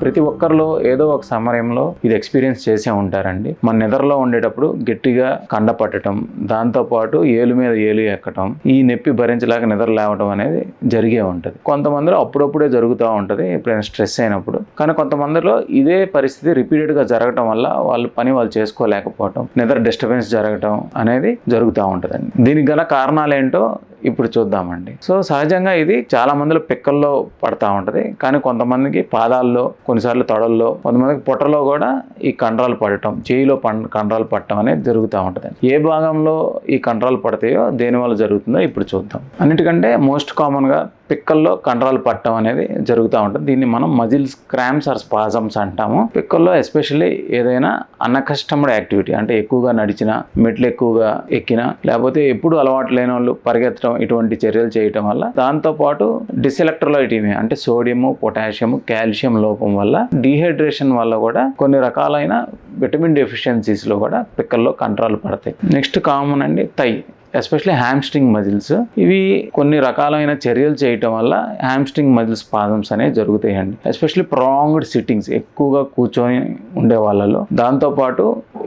ప్రతి ఒక్కరిలో ఏదో ఒక సమయంలో ఇది ఎక్స్పీరియన్స్ చేసే ఉంటారండి. మన నిద్రలో ఉండేటప్పుడు గట్టిగా కండ పట్టడం, దాంతోపాటు ఏలు మీద ఏలు ఎక్కటం, ఈ నొప్పి భరించలేక నిద్ర లేవడం అనేది జరిగే ఉంటుంది. కొంతమందిలో అప్పుడప్పుడే జరుగుతూ ఉంటుంది ఎప్పుడైనా స్ట్రెస్ అయినప్పుడు. కానీ కొంతమందిలో ఇదే పరిస్థితి రిపీటెడ్గా జరగటం వల్ల వాళ్ళు చేసుకోలేకపోవటం, నిద్ర డిస్టర్బెన్స్ జరగటం అనేది జరుగుతూ ఉంటుందండి. దీనికి గల కారణాలు ఏంటో ఇప్పుడు చూద్దామండి. సో సహజంగా ఇది చాలా మందిలో పిక్కల్లో పడతా ఉంటుంది. కానీ కొంతమందికి పాదాల్లో, కొన్నిసార్లు తొడల్లో, కొంతమందికి పొట్టలో కూడా ఈ కండరాలు పడటం, చేయిలో కండరాలు పడటం అనేది జరుగుతూ ఉంటుంది. ఏ భాగంలో ఈ కండరాలు పడతాయో దేనివల్ల జరుగుతుందో ఇప్పుడు చూద్దాం. అన్నిటికంటే మోస్ట్ కామన్గా పిక్కల్లో కండరాలు పట్టడం అనేది జరుగుతూ ఉంటుంది. దీన్ని మనం మజిల్స్ క్రాంప్స్ ఆర్ స్పాజమ్స్ అంటాము. పిక్కల్లో ఎస్పెషల్లీ ఏదైనా అన్కస్టమర్డ్ యాక్టివిటీ, అంటే ఎక్కువగా నడిచినా, మెట్లు ఎక్కువగా ఎక్కినా, లేకపోతే ఎప్పుడు అలవాటు లేని వాళ్ళు పరిగెత్తడం, ఇటువంటి చర్యలు చేయటం వల్ల, దాంతోపాటు డిసెలెక్ట్రోలైటిమియా అంటే సోడియము, పొటాషియం, కాల్షియం లోపం వల్ల, డీహైడ్రేషన్ వల్ల కూడా కొన్ని రకాలైన విటమిన్ డెఫిషియన్సీస్ లో కూడా పిక్కల్లో కండరాలు పడతాయి. నెక్స్ట్ కామన్ అండి థై, ఎస్పెషల్లీ హ్యామ్స్ట్రింగ్ మజిల్స్. ఇవి కొన్ని రకాలైన చర్యలు చేయటం వల్ల హ్యామ్స్ట్రింగ్ మజిల్స్ స్పాజమ్స్ అనేవి జరుగుతాయండి. ఎస్పెషల్లీ ప్రొలాంగ్డ్ సిట్టింగ్స్, ఎక్కువగా కూర్చొని ఉండే వాళ్ళలో, దాంతోపాటు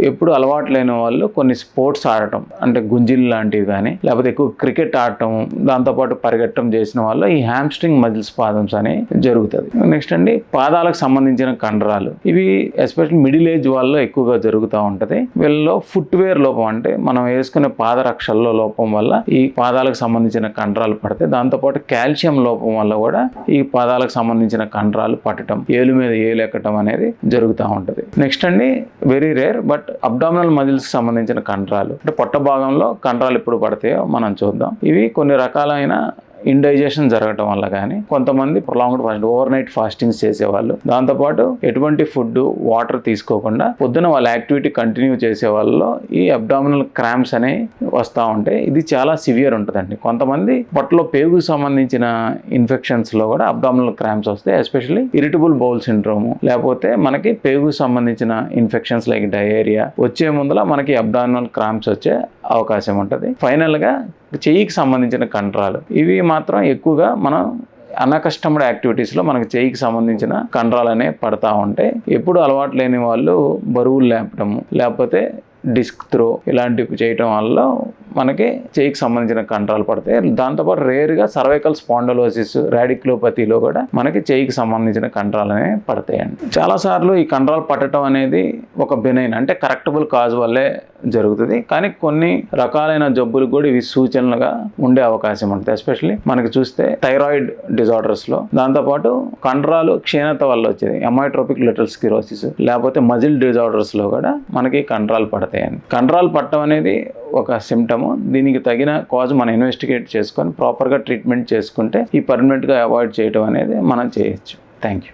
ఎప్పుడు అలవాటు లేని వాళ్ళు కొన్ని స్పోర్ట్స్ ఆడటం, అంటే గుంజిల్ లాంటివి కానీ, లేకపోతే ఎక్కువ క్రికెట్ ఆడటం, దాంతోపాటు పరిగెట్టడం చేసిన వాళ్ళు ఈ హ్యామ్స్ట్రింగ్ మజిల్స్ స్పాజమ్స్ అనేవి జరుగుతుంది. నెక్స్ట్ అండి పాదాలకు సంబంధించిన కండరాలు. ఇవి ఎస్పెషల్లీ మిడిల్ ఏజ్ వాళ్ళలో ఎక్కువగా జరుగుతూ ఉంటుంది. వీళ్ళలో ఫుట్వేర్ లోపం, అంటే మనం వేసుకునే పాదరక్షల్లో లోపం వల్ల ఈ పాదాలకు సంబంధించిన కండరాలు పడతాయి. దాంతోపాటు కాల్షియం లోపం వల్ల కూడా ఈ పాదాలకు సంబంధించిన కండరాలు పట్టడం, ఏలు మీద ఏలు ఎక్కడం అనేది జరుగుతూ ఉంటుంది. నెక్స్ట్ అండి very rare but abdominal muscles సంబంధించిన కండరాలు, అంటే పొట్ట భాగంలో కండరాలు ఎప్పుడు పడతాయో మనం చూద్దాం. ఇవి కొన్ని రకాలైన ఇండైజెషన్ జరగటం వల్ల కానీ, కొంతమంది prolonged fasting, over night fastings చేసేవాళ్ళు, దాంతోపాటు ఎటువంటి ఫుడ్, వాటర్ తీసుకోకుండా పొద్దున వాళ్ళ యాక్టివిటీ కంటిన్యూ చేసే వాళ్ళలో ఈ అబ్డామినల్ క్రాంప్స్ అనేవి వస్తూ ఉంటాయి. ఇది చాలా సివియర్ ఉంటుందండి. కొంతమంది పొట్టలో పేగుకు సంబంధించిన ఇన్ఫెక్షన్స్లో కూడా అబ్డామినల్ క్రాంప్స్ వస్తాయి. ఎస్పెషల్లీ ఇరిటబుల్ బౌల్ సిండ్రోమ్, లేకపోతే మనకి పేగుకు సంబంధించిన ఇన్ఫెక్షన్స్ లైక్ డయేరియా వచ్చే ముందర మనకి అబ్డామినల్ క్రాంప్స్ వచ్చే అవకాశం ఉంటుంది. ఫైనల్గా చెయ్యికి సంబంధించిన కండరాలు, ఇవి మాత్రం ఎక్కువగా మనం అన్కస్టమర్డ్ యాక్టివిటీస్లో మనకి చెయ్యికి సంబంధించిన కండరాలు అనేవి పడతా ఉంటాయి. ఎప్పుడు అలవాటు లేని వాళ్ళు బరువులు లేపటము, లేకపోతే డిస్క్ త్రో ఇలాంటివి చేయటం వల్ల మనకి చెయ్యికి సంబంధించిన కండరాలు పడతాయి. దాంతోపాటు రేర్గా సర్వైకల్ స్పాండలోసిస్, రాడిక్యులోపతిలో కూడా మనకి చెయ్యికి సంబంధించిన కండరాలు అనేవి పడతాయండి. చాలాసార్లు ఈ కండరాలు పట్టడం అనేది ఒక బెనైన్, అంటే కరెక్టబుల్ కాజ్ వల్లే జరుగుతుంది. కానీ కొన్ని రకాలైన జబ్బులకు కూడా ఇవి సూచనలుగా ఉండే అవకాశం ఉంటుంది. ఎస్పెషల్లీ మనకి చూస్తే థైరాయిడ్ డిజార్డర్స్లో, దాంతోపాటు కండరాలు క్షీణత వల్ల వచ్చేది అమైట్రోపిక్ లిటల్ స్క్లిరోసిస్, లేకపోతే మజిల్ డిజార్డర్స్లో కూడా మనకి కండరాలు పడతాయండి. కండరాలు పట్టడం అనేది ఒక సిమ్టము. దీనికి తగిన కాజ్ మనం ఇన్వెస్టిగేట్ చేసుకొని ప్రాపర్గా ట్రీట్మెంట్ చేసుకుంటే ఈ పర్మనెంట్గా అవాయిడ్ చేయడం అనేది మనం చేయొచ్చు. Thank you.